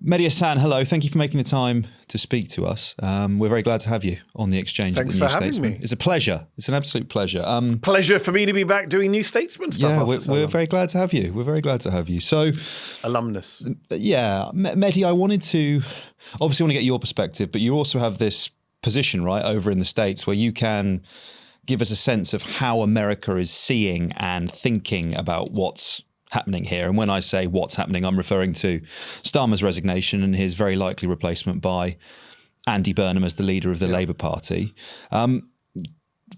Mehdi Hasan, hello. Thank you for making the time to speak to us. We're very glad to have you on the exchange. Thanks at the for having Statesman. me. It's a pleasure. It's an absolute pleasure. Pleasure for me to be back doing New Statesman stuff. Yeah, we're very glad to have you. We're very glad to have you. So, alumnus. Yeah, Mehdi, I wanted to obviously want to get your perspective, but you also have this position right over in the States where you can give us a sense of how America is seeing and thinking about what's happening here. And when I say what's happening, I'm referring to Starmer's resignation and his very likely replacement by Andy Burnham as the leader of the Labour Party.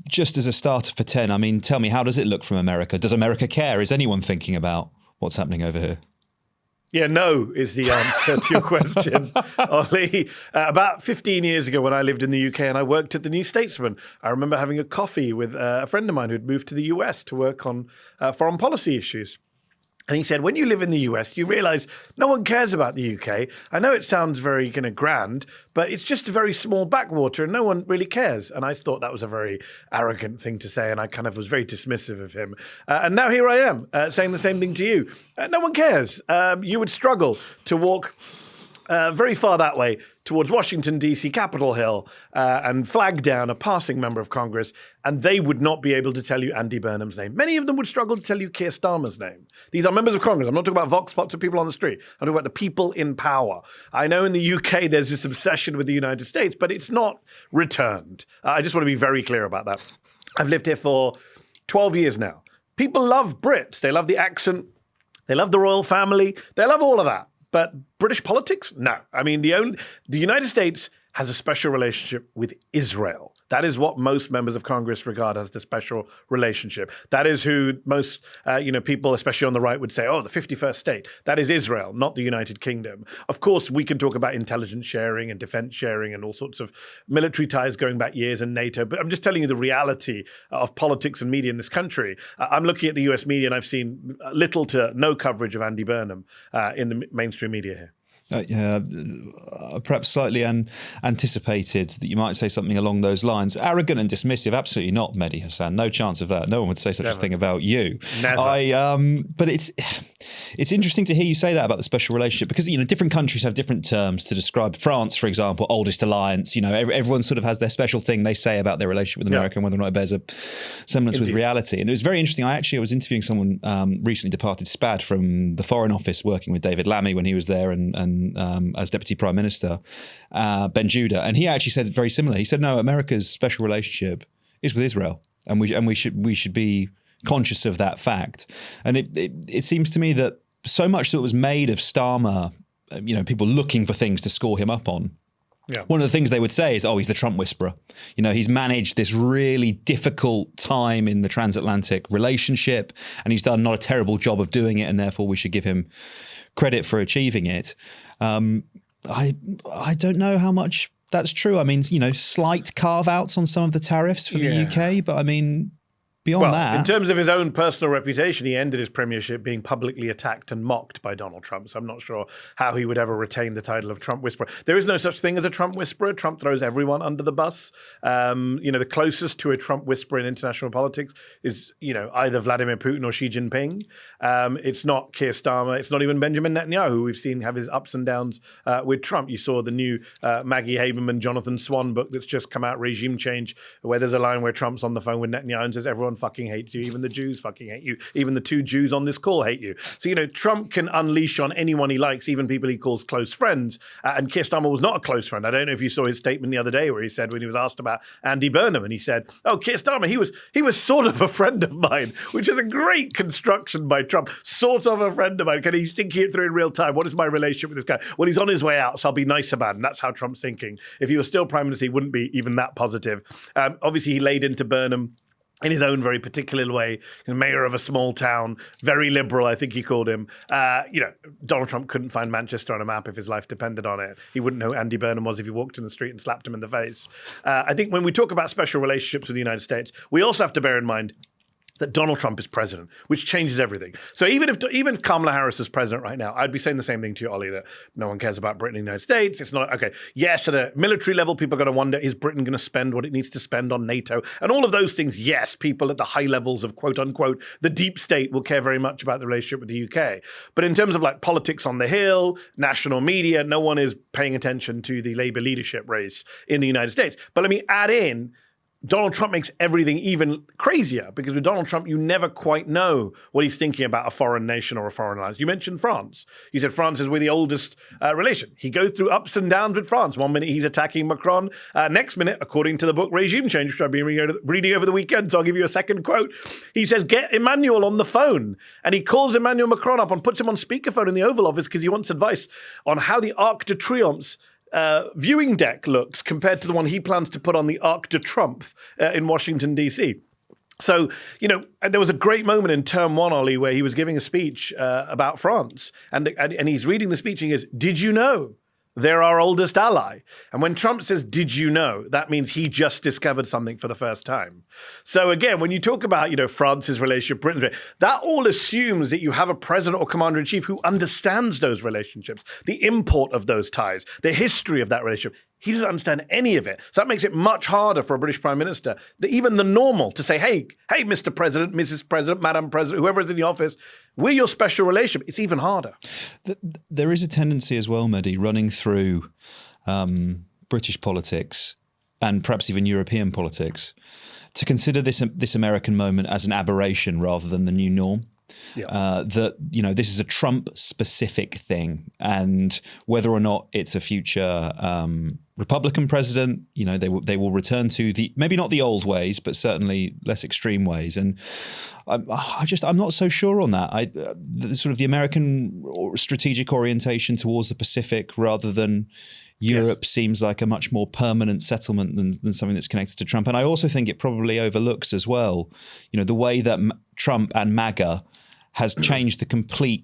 Just as a starter for 10, I mean, tell me, how does it look from America? Does America care? Is anyone thinking about what's happening over here? Yeah, no is the answer to your question, Ollie. About 15 years ago when I lived in the UK and I worked at the New Statesman, I remember having a coffee with a friend of mine who'd moved to the US to work on foreign policy issues. And he said, when you live in the US, you realize no one cares about the UK. I know it sounds very kind of grand, but it's just a very small backwater and no one really cares. And I thought that was a very arrogant thing to say. And I kind of was very dismissive of him. And now here I am saying the same thing to you. No one cares. You would struggle to walk very far that way towards Washington, D.C., Capitol Hill, and flag down a passing member of Congress, and they would not be able to tell you Andy Burnham's name. Many of them would struggle to tell you Keir Starmer's name. These are members of Congress. I'm not talking about vox pops or people on the street. I'm talking about the people in power. I know in the UK there's this obsession with the United States, but it's not returned. I just want to be very clear about that. I've lived here for 12 years now. People love Brits. They love the accent. They love the royal family. They love all of that. But British politics? No. I mean, the United States has a special relationship with Israel. That is what most members of Congress regard as the special relationship. That is who most people, especially on the right, would say, oh, the 51st state. That is Israel, not the United Kingdom. Of course, we can talk about intelligence sharing and defense sharing and all sorts of military ties going back years and NATO. But I'm just telling you the reality of politics and media in this country. I'm looking at the US media and I've seen little to no coverage of Andy Burnham in the mainstream media here. Perhaps slightly anticipated that you might say something along those lines. Arrogant and dismissive, absolutely not, Mehdi Hasan. No chance of that. No one would say such a thing about you. Never. But it's interesting to hear you say that about the special relationship because different countries have different terms to describe. France, for example, oldest alliance. Everyone sort of has their special thing they say about their relationship with America and whether or not it bears a semblance with reality. And it was very interesting. I was interviewing someone recently departed, Spad, from the Foreign Office, working with David Lammy when he was there, and as Deputy Prime Minister, Ben Judah, and he actually said very similar. He said, "No, America's special relationship is with Israel, and we should be conscious of that fact." And it seems to me that so much that was made of Starmer, people looking for things to score him up on. Yeah. One of the things they would say is, oh, he's the Trump whisperer. He's managed this really difficult time in the transatlantic relationship, and he's done not a terrible job of doing it, and therefore we should give him credit for achieving it. I don't know how much that's true. I mean, slight carve-outs on some of the tariffs for the UK, but I mean, beyond that. In terms of his own personal reputation, he ended his premiership being publicly attacked and mocked by Donald Trump. So I'm not sure how he would ever retain the title of Trump whisperer. There is no such thing as a Trump whisperer. Trump throws everyone under the bus. The closest to a Trump whisperer in international politics is, either Vladimir Putin or Xi Jinping. It's not Keir Starmer. It's not even Benjamin Netanyahu, who we've seen have his ups and downs with Trump. You saw the new Maggie Haberman, Jonathan Swan book that's just come out, Regime Change, where there's a line where Trump's on the phone with Netanyahu and says, everyone fucking hates you. Even the Jews fucking hate you. Even the two Jews on this call hate you. So, Trump can unleash on anyone he likes, even people he calls close friends. And Keir Starmer was not a close friend. I don't know if you saw his statement the other day where he said, when he was asked about Andy Burnham, and he said, oh, Keir Starmer, he was sort of a friend of mine, which is a great construction by Trump. Sort of a friend of mine. Can he thinking it through in real time? What is my relationship with this guy? Well, he's on his way out, so I'll be nice about him. That's how Trump's thinking. If he was still prime minister, he wouldn't be even that positive. Obviously, he laid into Burnham in his own very particular way, mayor of a small town, very liberal, I think he called him. Donald Trump couldn't find Manchester on a map if his life depended on it. He wouldn't know who Andy Burnham was if he walked in the street and slapped him in the face. I think when we talk about special relationships with the United States, we also have to bear in mind that Donald Trump is president, which changes everything. So even if Kamala Harris is president right now, I'd be saying the same thing to you, Ollie, that no one cares about Britain and the United States. It's not, okay, yes, at a military level, people are going to wonder, is Britain going to spend what it needs to spend on NATO? And all of those things, yes, people at the high levels of quote unquote, the deep state will care very much about the relationship with the UK. But in terms of like politics on the Hill, national media, no one is paying attention to the Labour leadership race in the United States. But let me add in, Donald Trump makes everything even crazier because with Donald Trump, you never quite know what he's thinking about a foreign nation or a foreign alliance. You mentioned France. You said France is with the oldest relation. He goes through ups and downs with France. One minute he's attacking Macron. Next minute, according to the book Regime Change, which I've been reading over the weekend, so I'll give you a second quote. He says, get Emmanuel on the phone. And he calls Emmanuel Macron up and puts him on speakerphone in the Oval Office because he wants advice on how the Arc de Triomphe viewing deck looks compared to the one he plans to put on the Arc de Triomphe in Washington, D.C. So, there was a great moment in term one, Ollie, where he was giving a speech about France. And he's reading the speech and he goes, did you know they're our oldest ally? And when Trump says, did you know, that means he just discovered something for the first time. So again, when you talk about, France's relationship, Britain, that all assumes that you have a president or commander-in-chief who understands those relationships, the import of those ties, the history of that relationship. He doesn't understand any of it. So that makes it much harder for a British Prime Minister, even the normal, to say, hey, Mr. President, Mrs. President, Madam President, whoever is in the office, we're your special relationship. It's even harder. There is a tendency as well, Mehdi, running through British politics and perhaps even European politics to consider this American moment as an aberration rather than the new norm. Yeah. This is a Trump-specific thing, and whether or not it's a future Republican president, they will return to maybe not the old ways, but certainly less extreme ways. And I'm not so sure on that. The American strategic orientation towards the Pacific rather than Europe seems like a much more permanent settlement than something that's connected to Trump. And I also think it probably overlooks as well, the way that Trump and MAGA has changed the complete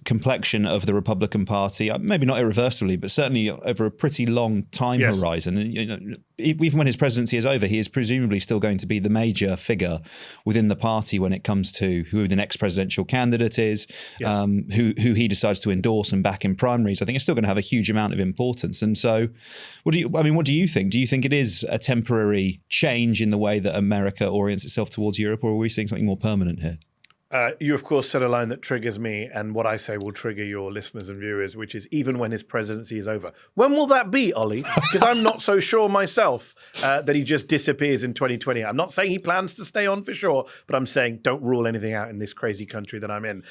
complexion of the Republican Party, maybe not irreversibly, but certainly over a pretty long time horizon. And even when his presidency is over, he is presumably still going to be the major figure within the party when it comes to who the next presidential candidate is, who he decides to endorse and back in primaries. I think it's still going to have a huge amount of importance. And so, what do you think? Do you think it is a temporary change in the way that America orients itself towards Europe, or are we seeing something more permanent here? You, of course, said a line that triggers me, and what I say will trigger your listeners and viewers, which is even when his presidency is over. When will that be, Ollie? Because I'm not so sure myself that he just disappears in 2020. I'm not saying he plans to stay on for sure, but I'm saying don't rule anything out in this crazy country that I'm in.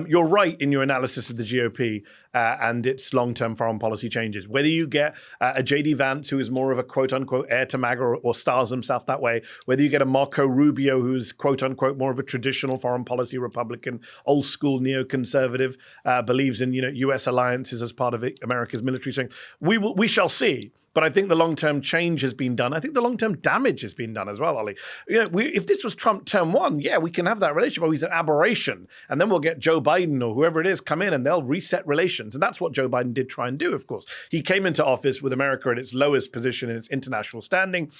You're right in your analysis of the GOP and its long-term foreign policy changes. Whether you get a J.D. Vance, who is more of a quote-unquote heir to MAGA or styles himself that way, whether you get a Marco Rubio, who's quote-unquote more of a traditional foreign policy Republican, old school neoconservative, believes in U.S. alliances as part of America's military strength. We shall see. But I think the long-term change has been done. I think the long-term damage has been done as well, Ollie. If this was Trump term one, we can have that relationship. Oh, he's an aberration. And then we'll get Joe Biden or whoever it is come in and they'll reset relations. And that's what Joe Biden did try and do, of course. He came into office with America at its lowest position in its international standing.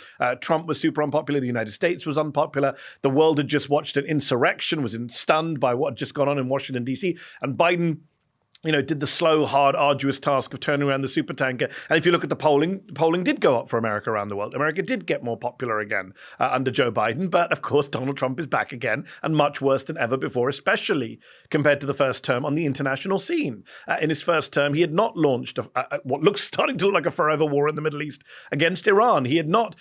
Trump was super unpopular. The United States was unpopular. The world had just watched an insurrection, was stunned by what had just gone on in Washington, D.C. And Biden did the slow, hard, arduous task of turning around the supertanker. And if you look at the polling did go up for America around the world. America did get more popular again under Joe Biden. But of course, Donald Trump is back again and much worse than ever before, especially compared to the first term on the international scene. In his first term, he had not launched what looks starting to look like a forever war in the Middle East against Iran. He had not,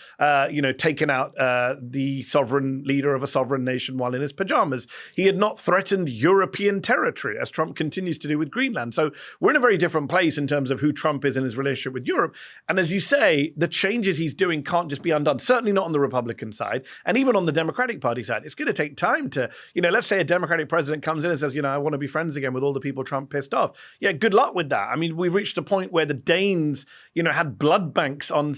taken out the sovereign leader of a sovereign nation while in his pajamas. He had not threatened European territory, as Trump continues to do with Greenland. So we're in a very different place in terms of who Trump is in his relationship with Europe. And as you say, the changes he's doing can't just be undone, certainly not on the Republican side. And even on the Democratic Party side, it's going to take time to, let's say a Democratic president comes in and says, I want to be friends again with all the people Trump pissed off. Yeah, good luck with that. I mean, we've reached a point where the Danes, had blood banks on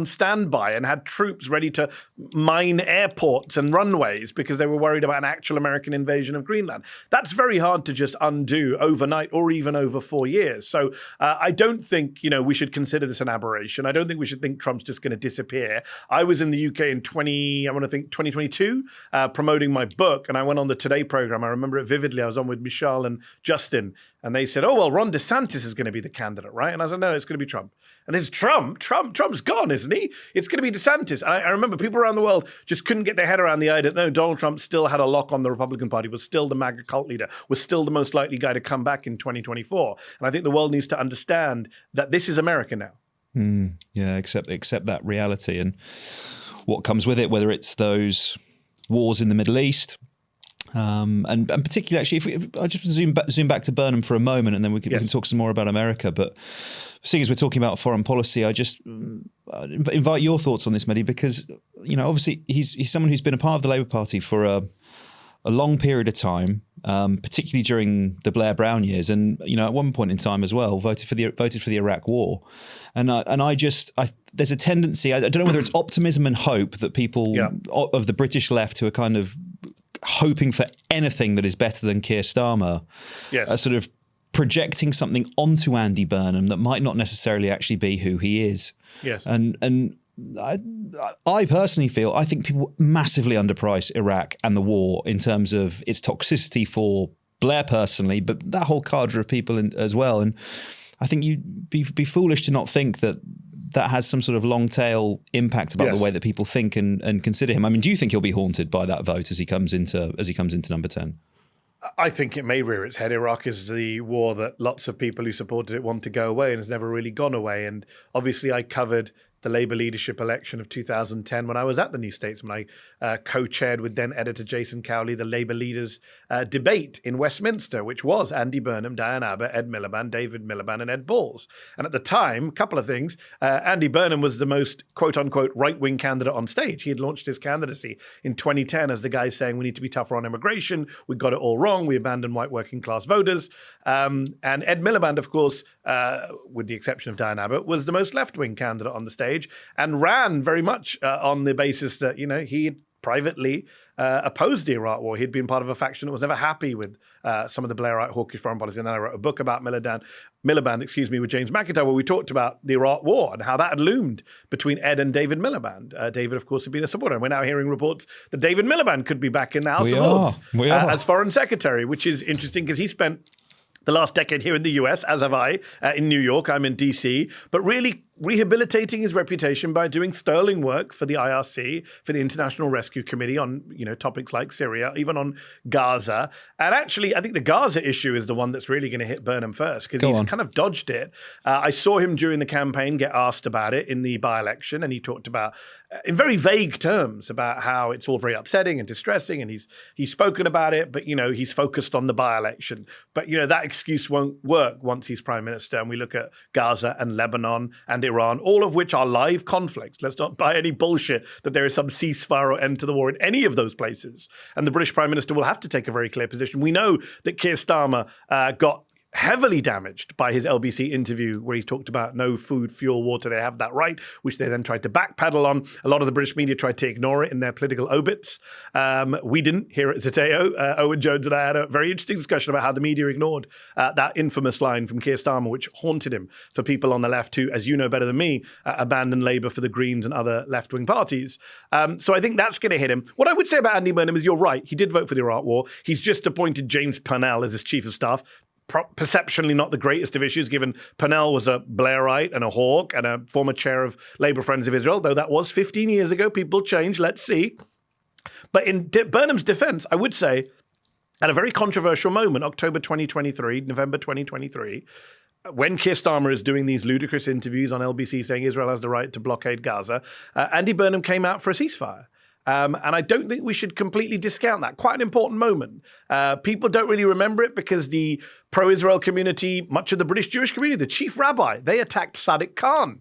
standby and had troops ready to mine airports and runways because they were worried about an actual American invasion of Greenland. That's very hard to just undo overnight or or even over 4 years. So I don't think, we should consider this an aberration. I don't think we should think Trump's just going to disappear. I was in the UK in 2022, promoting my book, and I went on the Today program. I remember it vividly. I was on with Michelle and Justin, and they said, "Oh, well, Ron DeSantis is going to be the candidate, right?" And I said, "No, it's going to be Trump." And there's Trump. Trump's gone, isn't he? It's going to be DeSantis. I remember people around the world just couldn't get their head around the idea that no, Donald Trump still had a lock on the Republican Party, was still the MAGA cult leader, was still the most likely guy to come back in 2024. And I think the world needs to understand that this is America now. Yeah, accept that reality and what comes with it, whether it's those wars in the Middle East. And particularly, actually, if I just zoom back to Burnham for a moment, and then we can talk some more about America. But seeing as we're talking about foreign policy, I just invite your thoughts on this, Mehdi, because obviously he's someone who's been a part of the Labour Party for a long period of time, particularly during the Blair Brown years, and at one point in time as well, voted for the Iraq War, and there's a tendency. I don't know whether it's optimism and hope that people of the British left who are kind of hoping for anything that is better than Keir Starmer, are sort of projecting something onto Andy Burnham that might not necessarily actually be who he is. Yes. And I personally I think people massively underprice Iraq and the war in terms of its toxicity for Blair personally, but that whole cadre of people as well. And I think you'd be foolish to not think that has some sort of long tail impact about the way that people think and consider him. I mean, do you think he'll be haunted by that vote as he comes into number 10? I think it may rear its head. Iraq is the war that lots of people who supported it want to go away and has never really gone away. And obviously I covered the Labour leadership election of 2010 when I was at the New Statesman. I co-chaired with then editor Jason Cowley the Labour leaders debate in Westminster, which was Andy Burnham, Diane Abbott, Ed Miliband, David Miliband and Ed Balls. And at the time, a couple of things, Andy Burnham was the most quote-unquote right-wing candidate on stage. He had launched his candidacy in 2010 as the guy saying we need to be tougher on immigration, we got it all wrong, we abandoned white working class voters. And Ed Miliband, of course, with the exception of Diane Abbott, was the most left-wing candidate on the stage and ran very much on the basis that, he had privately opposed the Iraq war. He'd been part of a faction that was never happy with some of the Blairite hawkish foreign policy. And then I wrote a book about Miliband, with James McIntyre, where we talked about the Iraq war and how that had loomed between Ed and David Miliband. David, of course, had been a supporter. And we're now hearing reports that David Miliband could be back in the House of Lords as Foreign Secretary, which is interesting because he spent the last decade here in the US, as have I, in New York. I'm in DC, but really rehabilitating his reputation by doing sterling work for the IRC, for the International Rescue Committee on, topics like Syria, even on Gaza. And actually, I think the Gaza issue is the one that's really going to hit Burnham first because he's kind of dodged it. I saw him during the campaign get asked about it in the by-election, and he talked about, in very vague terms, about how it's all very upsetting and distressing, and he's spoken about it, but, he's focused on the by-election. But, that excuse won't work once he's prime minister, and we look at Gaza and Lebanon and Iran, all of which are live conflicts. Let's not buy any bullshit that there is some ceasefire or end to the war in any of those places. And the British Prime Minister will have to take a very clear position. We know that Keir Starmer got heavily damaged by his LBC interview where he talked about no food, fuel, water, they have that right, which they then tried to backpedal on. A lot of the British media tried to ignore it in their political obits. We didn't here at Zeteo. Owen Jones and I had a very interesting discussion about how the media ignored that infamous line from Keir Starmer, which haunted him for people on the left who, as you know better than me, abandoned Labour for the Greens and other left-wing parties. So I think that's going to hit him. What I would say about Andy Burnham is you're right. He did vote for the Iraq War. He's just appointed James Purnell as his chief of staff. Perceptionally not the greatest of issues, given Purnell was a Blairite and a hawk and a former chair of Labour Friends of Israel, though that was 15 years ago. People change, let's see. But in Burnham's defense, I would say, at a very controversial moment, October 2023, November 2023, when Keir Starmer is doing these ludicrous interviews on LBC saying Israel has the right to blockade Gaza, Andy Burnham came out for a ceasefire. And I don't think we should completely discount that. Quite an important moment. People don't really remember it because the pro-Israel community, much of the British Jewish community, the chief rabbi, they attacked Sadiq Khan.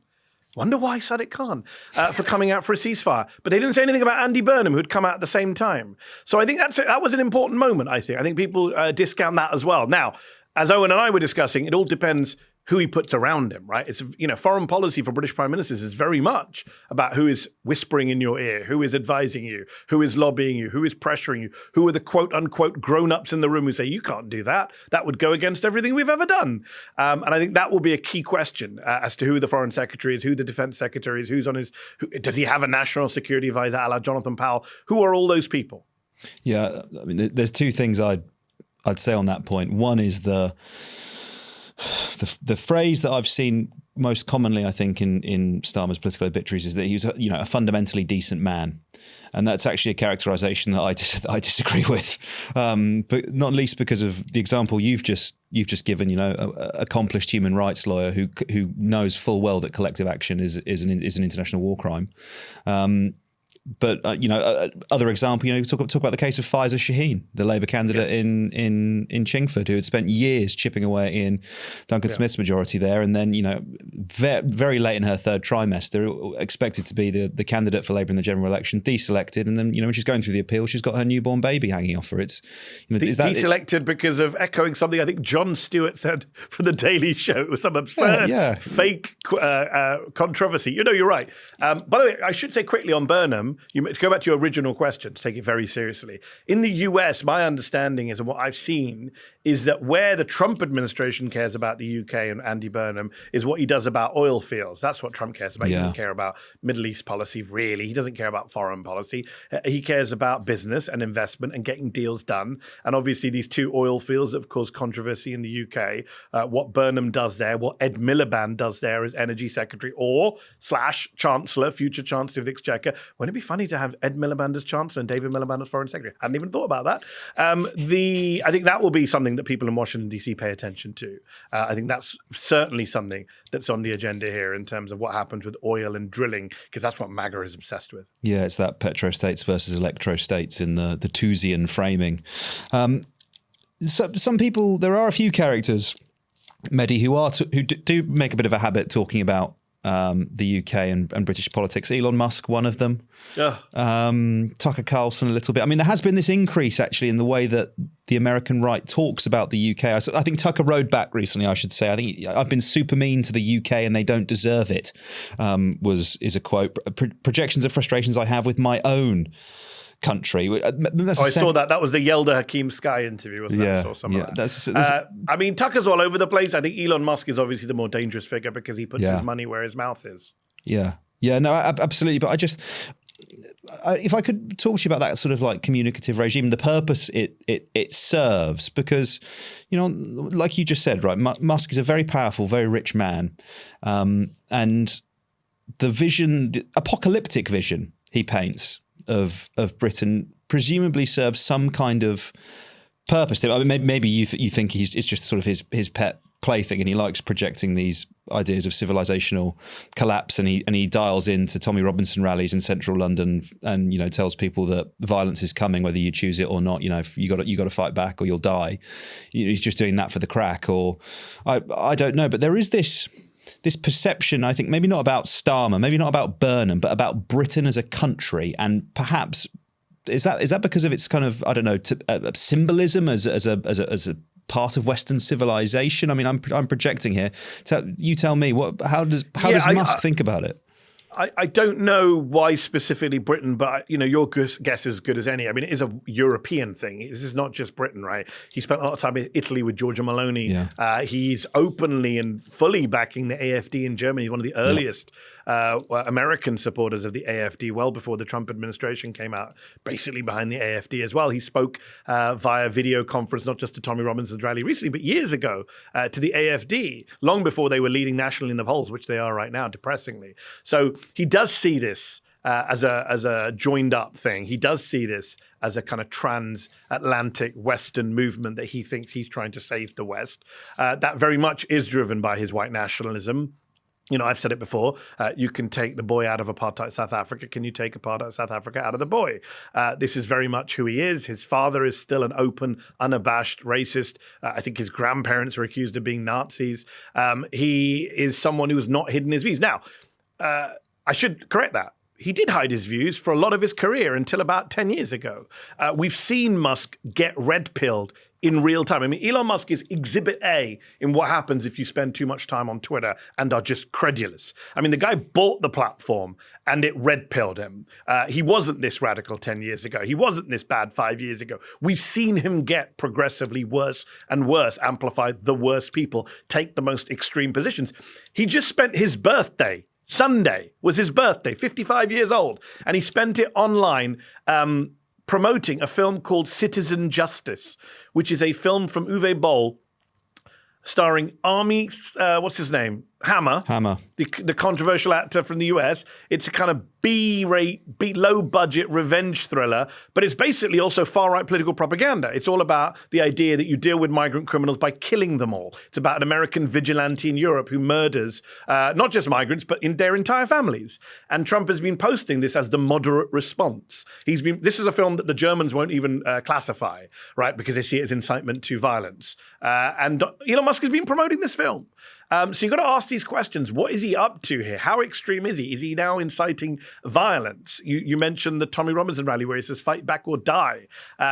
Wonder why Sadiq Khan for coming out for a ceasefire. But they didn't say anything about Andy Burnham, who'd come out at the same time. So I think that was an important moment, I think. I think people discount that as well. Now, as Owen and I were discussing, it all depends who he puts around him, right? It's, foreign policy for British prime ministers is very much about who is whispering in your ear, who is advising you, who is lobbying you, who is pressuring you, who are the quote unquote grown-ups in the room who say, you can't do that. That would go against everything we've ever done. And I think that will be a key question as to who the foreign secretary is, who the defense secretary is, does he have a national security advisor a la Jonathan Powell? Who are all those people? Yeah, I mean, there's two things I'd say on that point. One is the phrase that I've seen most commonly, I think, in Starmer's political obituaries is that he was, a fundamentally decent man, and that's actually a characterization that I disagree with, but not least because of the example you've just given. A accomplished human rights lawyer who knows full well that collective action is an international war crime. But other example, talk about the case of Faiza Shaheen, the Labour candidate in Chingford, who had spent years chipping away in Duncan Smith's majority there, and then very late in her third trimester, expected to be the candidate for Labour in the general election, deselected, and then when she's going through the appeal, she's got her newborn baby hanging off her. It's deselected because of echoing something I think Jon Stewart said from the Daily Show. It was some absurd fake controversy. You're right. By the way, I should say quickly on Burnham. To go back to your original question, to take it very seriously. In the US, my understanding is, and what I've seen, is that where the Trump administration cares about the UK and Andy Burnham is what he does about oil fields. That's what Trump cares about. He doesn't care about Middle East policy, really. He doesn't care about foreign policy. He cares about business and investment and getting deals done. And obviously these two oil fields that have caused controversy in the UK, what Burnham does there, what Ed Miliband does there as Energy Secretary or / Chancellor, future Chancellor of the Exchequer. Wouldn't it be funny to have Ed Miliband as Chancellor and David Miliband as Foreign Secretary? I hadn't even thought about that. I think that will be something that people in Washington, D.C. pay attention to. I think that's certainly something that's on the agenda here in terms of what happens with oil and drilling, because that's what MAGA is obsessed with. Yeah, it's that petrostates versus electrostates in the Tusian framing. So some people, there are a few characters, Mehdi, who do make a bit of a habit talking about the UK and British politics. Elon Musk, one of them. Tucker Carlson, a little bit. I mean, there has been this increase actually in the way that the American right talks about the UK. I think Tucker rode back recently, I should say. I think I've been super mean to the UK and they don't deserve it, is a quote. Projections of frustrations I have with my own country. I saw that. That was the Yelda Hakeem Sky interview, wasn't it? I mean, Tucker's all over the place. I think Elon Musk is obviously the more dangerous figure because he puts his money where his mouth is. Yeah, no, absolutely. But if I could talk to you about that sort of like communicative regime, the purpose it serves, because, like you just said, right, Musk is a very powerful, very rich man. And the vision, the apocalyptic vision he paints of Britain presumably serves some kind of purpose. I mean, maybe you think it's just sort of his pet plaything, and he likes projecting these ideas of civilizational collapse, and he dials into Tommy Robinson rallies in central London and tells people that violence is coming whether you choose it or not. If you got to fight back or you'll die. He's just doing that for the crack, or I don't know, but there is this perception, I think, maybe not about Starmer, maybe not about Burnham, but about Britain as a country, and perhaps is that because of its kind of, I don't know, symbolism as a part of Western civilization? I mean, I'm projecting here. You tell me, how does Musk think about it? I don't know why specifically Britain, but your guess is as good as any. I mean, it is a European thing. This is not just Britain, right? He spent a lot of time in Italy with Giorgia Meloni. Yeah. He's openly and fully backing the AfD in Germany. He's one of the earliest American supporters of the AfD, well before the Trump administration came out, basically behind the AfD as well. He spoke via video conference, not just to Tommy Robinson's rally recently, but years ago to the AfD, long before they were leading nationally in the polls, which they are right now, depressingly. So he does see this as a joined up thing. He does see this as a kind of transatlantic Western movement that he thinks he's trying to save the West. That very much is driven by his white nationalism. I've said it before, you can take the boy out of apartheid South Africa. Can you take apartheid South Africa out of the boy? This is very much who he is. His father is still an open, unabashed racist. I think his grandparents were accused of being Nazis. He is someone who has not hidden his views. Now, I should correct that. he did hide his views for a lot of his career until about 10 years ago. We've seen Musk get red-pilled in real time. I mean, Elon Musk is exhibit A in what happens if you spend too much time on Twitter and are just credulous. I mean, the guy bought the platform and it red-pilled him. He wasn't this radical 10 years ago. He wasn't this bad 5 years ago. We've seen him get progressively worse and worse, amplify the worst people, take the most extreme positions. He just spent his birthday, Sunday was his birthday, 55 years old, and he spent it online promoting a film called Citizen Justice, which is a film from Uwe Boll starring Army, what's his name? Hammer, the controversial actor from the US. It's a kind of low-budget revenge thriller, but it's basically also far-right political propaganda. It's all about the idea that you deal with migrant criminals by killing them all. It's about an American vigilante in Europe who murders not just migrants, but in their entire families. And Trump has been posting this as the moderate response. This is a film that the Germans won't even classify, right, because they see it as incitement to violence. And Elon Musk has been promoting this film. So you've got to ask these questions. What is he up to here? How extreme is he? Is he now inciting violence? You mentioned the Tommy Robinson rally where he says fight back or die.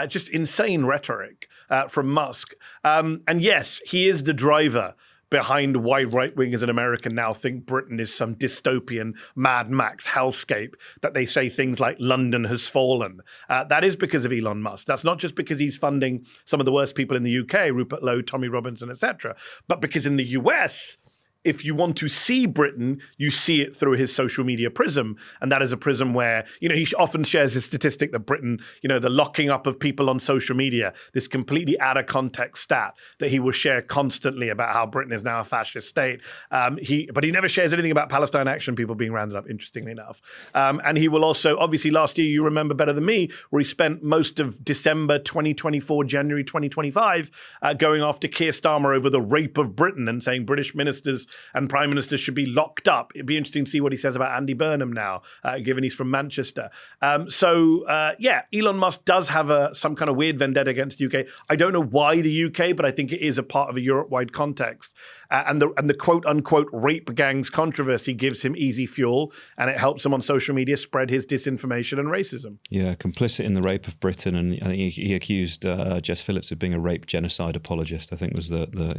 Just insane rhetoric from Musk. And yes, he is the driver behind why right-wingers in America now think Britain is some dystopian Mad Max hellscape, that they say things like London has fallen. That is because of Elon Musk. That's not just because he's funding some of the worst people in the UK, Rupert Lowe, Tommy Robinson, etc., but because in the US, if you want to see Britain, you see it through his social media prism. And that is a prism where, he often shares his statistic that Britain, the locking up of people on social media, this completely out of context stat that he will share constantly about how Britain is now a fascist state. But he never shares anything about Palestine Action people being rounded up, interestingly enough. And he will also, obviously last year, you remember better than me, where he spent most of December 2024, January 2025, going after Keir Starmer over the rape of Britain and saying British ministers and prime ministers should be locked up. It'd be interesting to see what he says about Andy Burnham now, given he's from Manchester. Elon Musk does have some kind of weird vendetta against the UK. I don't know why the UK, but I think it is a part of a Europe-wide context. And the quote-unquote rape gangs controversy gives him easy fuel, and it helps him on social media spread his disinformation and racism. Yeah, complicit in the rape of Britain, and I think he accused Jess Phillips of being a rape genocide apologist, I think was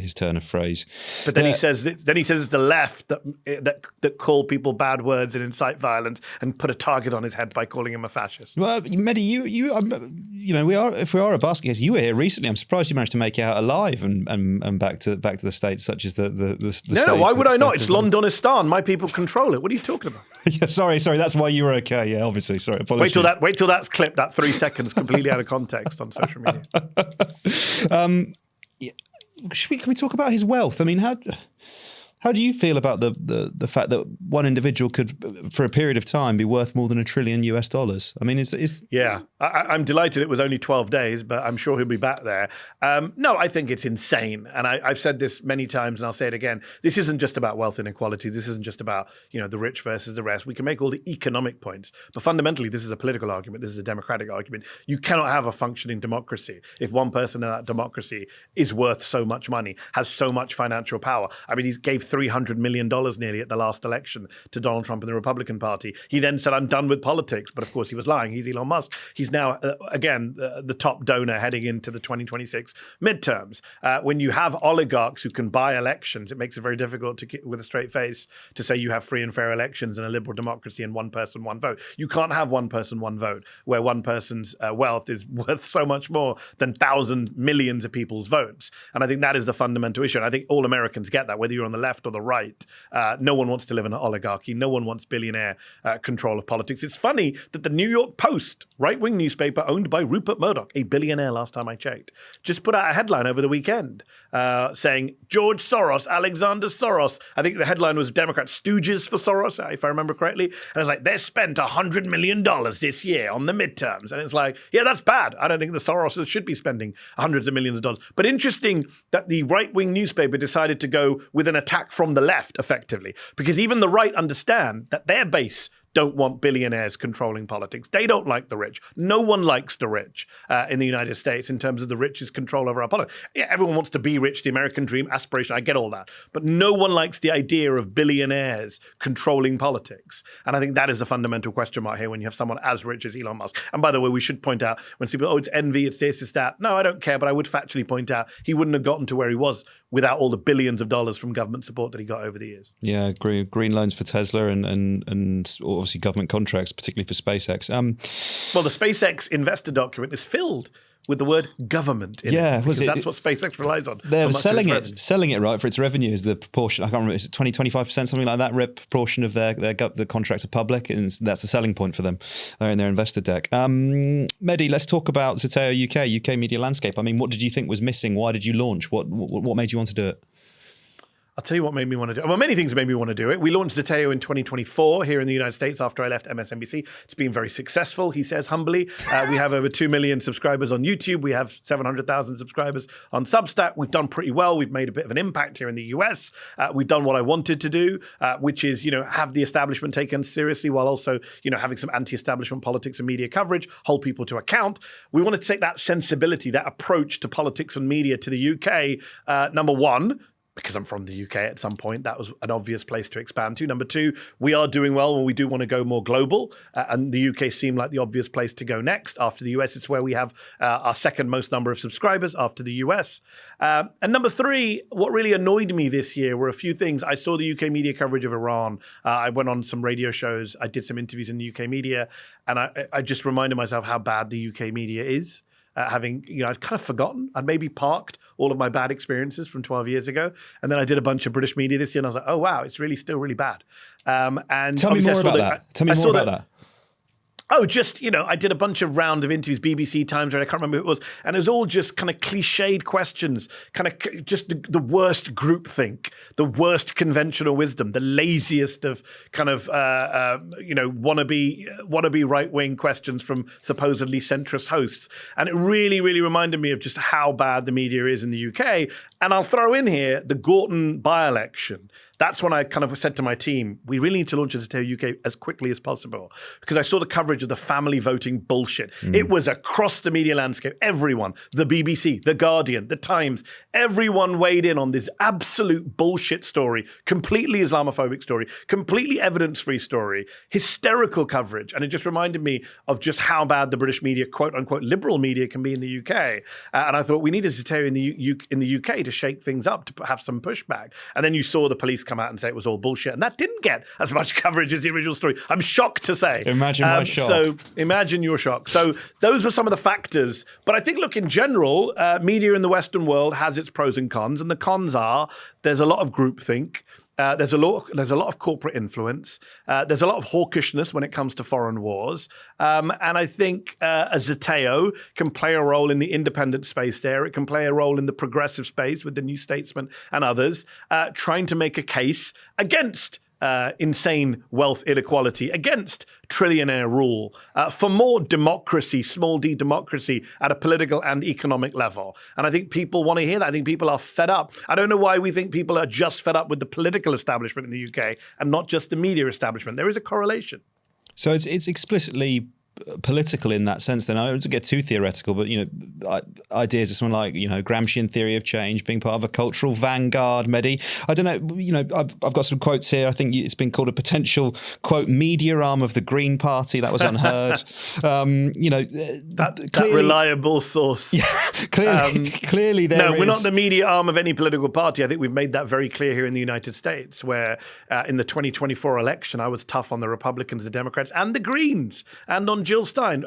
his turn of phrase. But then he says it's the left that call people bad words and incite violence and put a target on his head by calling him a fascist. Well, Mehdi, if we are a basket case, you were here recently. I'm surprised you managed to make it out alive and back to the States, such as the No, why would I not? It's Londonistan. My people control it. What are you talking about? Yeah, sorry. That's why you were okay. Yeah, obviously. Sorry. Apologies. Wait till that's clipped. That 3 seconds completely out of context on social media. Can we talk about his wealth? I mean, how do you feel about the fact that one individual could, for a period of time, be worth more than $1 trillion? I mean, yeah, I'm delighted it was only 12 days, but I'm sure he'll be back there. No, I think it's insane, and I've said this many times, and I'll say it again. This isn't just about wealth inequality. This isn't just about the rich versus the rest. We can make all the economic points, but fundamentally, this is a political argument. This is a democratic argument. You cannot have a functioning democracy if one person in that democracy is worth so much money, has so much financial power. I mean, he gave $300 million nearly at the last election to Donald Trump and the Republican Party. He then said, I'm done with politics. But of course, he was lying. He's Elon Musk. He's now, the top donor heading into the 2026 midterms. When you have oligarchs who can buy elections, it makes it very difficult to, with a straight face, to say you have free and fair elections and a liberal democracy and one person, one vote. You can't have one person, one vote, where one person's wealth is worth so much more than millions of people's votes. And I think that is the fundamental issue. And I think all Americans get that, whether you're on the left or the right. No one wants to live in an oligarchy. No one wants billionaire control of politics. It's funny that the New York Post, right-wing newspaper owned by Rupert Murdoch, a billionaire last time I checked, just put out a headline over the weekend saying, George Soros, Alexander Soros. I think the headline was Democrat stooges for Soros, if I remember correctly. And it's like, they spent $100 million this year on the midterms. And it's like, yeah, that's bad. I don't think the Soroses should be spending hundreds of millions of dollars. But interesting that the right-wing newspaper decided to go with an attack from the left, effectively, because even the right understand that their base don't want billionaires controlling politics. They don't like the rich. No one likes the rich in the United States in terms of the rich's control over our politics. Yeah, everyone wants to be rich, the American dream, aspiration, I get all that. But no one likes the idea of billionaires controlling politics. And I think that is a fundamental question mark here when you have someone as rich as Elon Musk. And by the way, we should point out when people, it's envy, it's this, it's that. No, I don't care, but I would factually point out he wouldn't have gotten to where he was without all the billions of dollars from government support that he got over the years. Yeah, green loans for Tesla and obviously government contracts, particularly for SpaceX. Well, the SpaceX investor document is filled with the word government in it, because that's what SpaceX relies on. They're selling it right for its revenue is the proportion. I can't remember, is it 20-25%, something like that, proportion of the contracts are public, and that's a selling point for them. They're in their investor deck. Mehdi, let's talk about Zeteo UK media landscape. I mean, what did you think was missing? Why did you launch? What made you want to do it? I'll tell you what made me want to do it. Well, many things made me want to do it. We launched Zeteo in 2024 here in the United States after I left MSNBC. It's been very successful, he says humbly. We have over 2 million subscribers on YouTube. We have 700,000 subscribers on Substack. We've done pretty well. We've made a bit of an impact here in the US. We've done what I wanted to do, which is, have the establishment taken seriously while also, having some anti-establishment politics and media coverage, hold people to account. We want to take that sensibility, that approach to politics and media to the UK, number one, because I'm from the UK at some point, that was an obvious place to expand to. Number two, we are doing well when we do want to go more global. And the UK seemed like the obvious place to go next. After the US, it's where we have our second most number of subscribers after the US. And number three, what really annoyed me this year were a few things. I saw the UK media coverage of Iran. I went on some radio shows. I did some interviews in the UK media. And I just reminded myself how bad the UK media is. I'd kind of forgotten. I'd maybe parked all of my bad experiences from 12 years ago. And then I did a bunch of British media this year and I was like, oh, wow, it's really still really bad. And Tell me more about that. Tell me more about that. Oh, just, I did a bunch of round of interviews, BBC, Times, I can't remember who it was. And it was all just kind of cliched questions, kind of just the worst groupthink, the worst conventional wisdom, the laziest of kind of, wannabe right-wing questions from supposedly centrist hosts. And it really, really reminded me of just how bad the media is in the UK. And I'll throw in here the Gorton by-election. That's when I kind of said to my team, we really need to launch Zeteo UK as quickly as possible, because I saw the coverage of the family voting bullshit. It was across the media landscape. Everyone, the BBC, the Guardian, the Times, everyone weighed in on this absolute bullshit story, completely Islamophobic story, completely evidence-free story, hysterical coverage. And it just reminded me of just how bad the British media, quote unquote, liberal media can be in the UK. And I thought we need a Zeteo in the UK to shake things up, to have some pushback. And then you saw the police come out and say it was all bullshit, and that didn't get as much coverage as the original story. I'm shocked to say. Imagine my shock. So imagine your shock. So those were some of the factors. But I think, look, in general, media in the Western world has its pros and cons, and the cons are there's a lot of groupthink. There's a lot of corporate influence. There's a lot of hawkishness when it comes to foreign wars. And I think a Zeteo can play a role in the independent space there. It can play a role in the progressive space with the New Statesman and others, trying to make a case against insane wealth inequality, against trillionaire rule, for more democracy, small d democracy at a political and economic level. And I think people want to hear that. I think people are fed up. I don't know why we think people are just fed up with the political establishment in the UK and not just the media establishment. There is a correlation. So it's explicitly political in that sense. Then I don't want to get too theoretical, but ideas of someone like Gramscian theory of change being part of a cultural vanguard. Mehdi, I don't know. I've got some quotes here. I think it's been called a potential quote media arm of the Green Party. That was unheard. That reliable source. Yeah, clearly there. No, we're not the media arm of any political party. I think we've made that very clear here in the United States, where in the 2024 election, I was tough on the Republicans, the Democrats, and the Greens, and on Jill Stein.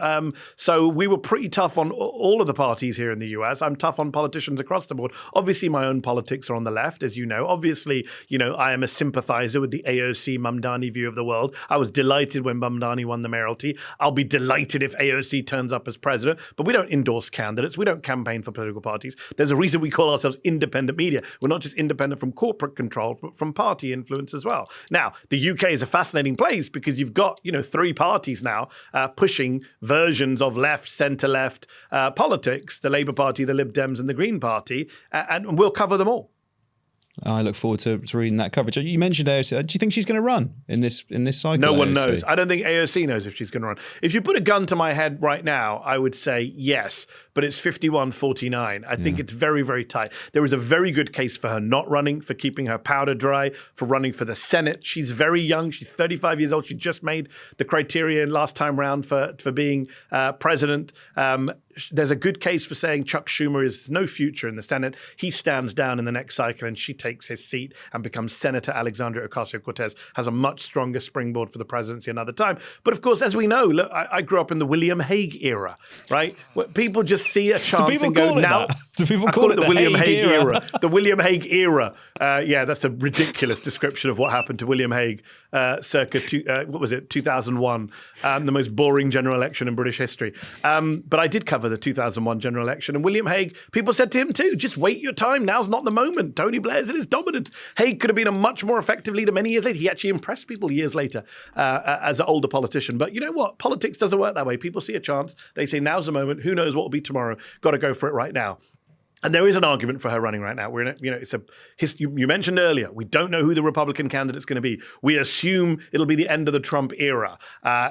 So we were pretty tough on all of the parties here in the US. I'm tough on politicians across the board. Obviously, my own politics are on the left, as you know. Obviously, I am a sympathizer with the AOC Mamdani view of the world. I was delighted when Mamdani won the mayoralty. I'll be delighted if AOC turns up as president. But we don't endorse candidates. We don't campaign for political parties. There's a reason we call ourselves independent media. We're not just independent from corporate control, but from party influence as well. Now, the UK is a fascinating place because you've got, three parties now pushing versions of left, centre-left politics, the Labour Party, the Lib Dems and the Green Party, and we'll cover them all. I look forward to reading that coverage. You mentioned AOC. Do you think she's going to run in this cycle? No one AOC? knows. I don't think AOC knows if she's going to run. If you put a gun to my head right now, I would say yes, but it's 51-49. I think it's very, very tight. There is a very good case for her not running, for keeping her powder dry, for running for the Senate. She's very young. She's 35 years old. She just made the criteria last time round for being president. There's a good case for saying Chuck Schumer has no future in the Senate. He stands down in the next cycle and she takes his seat and becomes Senator Alexandria Ocasio-Cortez, has a much stronger springboard for the presidency another time. But of course, as we know, look, I grew up in the William Hague era, right? Where people just see a chance and go, now. Do people call it the William Hague Hague era? The William Hague era. Yeah, that's a ridiculous description of what happened to William Hague circa 2001, the most boring general election in British history. But I did cover the 2001 general election, and William Hague, people said to him too, just wait your time. Now's not the moment. Tony Blair's in his dominance. Hague could have been a much more effective leader many years later. He actually impressed people years later as an older politician. But you know what? Politics doesn't work that way. People see a chance. They say, now's the moment. Who knows what will be tomorrow? Got to go for it right now. And there is an argument for her running right now. We're in you mentioned earlier, we don't know who the Republican candidate's going to be. We assume it'll be the end of the Trump era.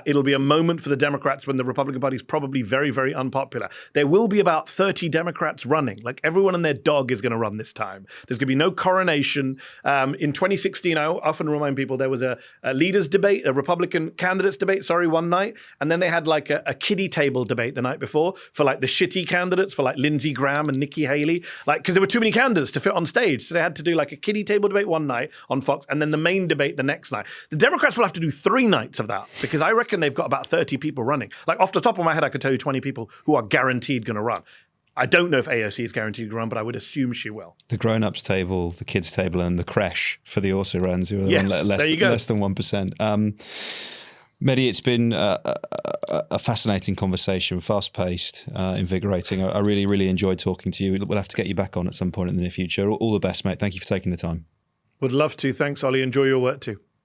It'll be a moment for the Democrats when the Republican Party is probably very, very unpopular. There will be about 30 Democrats running. Like everyone and their dog is going to run this time. There's going to be no coronation. In 2016, I often remind people there was a leaders debate, a Republican candidates debate, one night. And then they had like a kiddie table debate the night before for like the shitty candidates, for like Lindsey Graham and Nikki Haley. Like, because there were too many candidates to fit on stage. So they had to do like a kiddie table debate one night on Fox and then the main debate the next night. The Democrats will have to do 3 nights of that because I reckon they've got about 30 people running. Like off the top of my head, I could tell you 20 people who are guaranteed going to run. I don't know if AOC is guaranteed to run, but I would assume she will. The grown-ups table, the kids table, and the creche for the also runs who are on less than 1%. Mehdi, it's been a fascinating conversation, fast-paced, invigorating. I really, really enjoyed talking to you. We'll have to get you back on at some point in the near future. All the best, mate. Thank you for taking the time. Would love to. Thanks, Ollie. Enjoy your work too.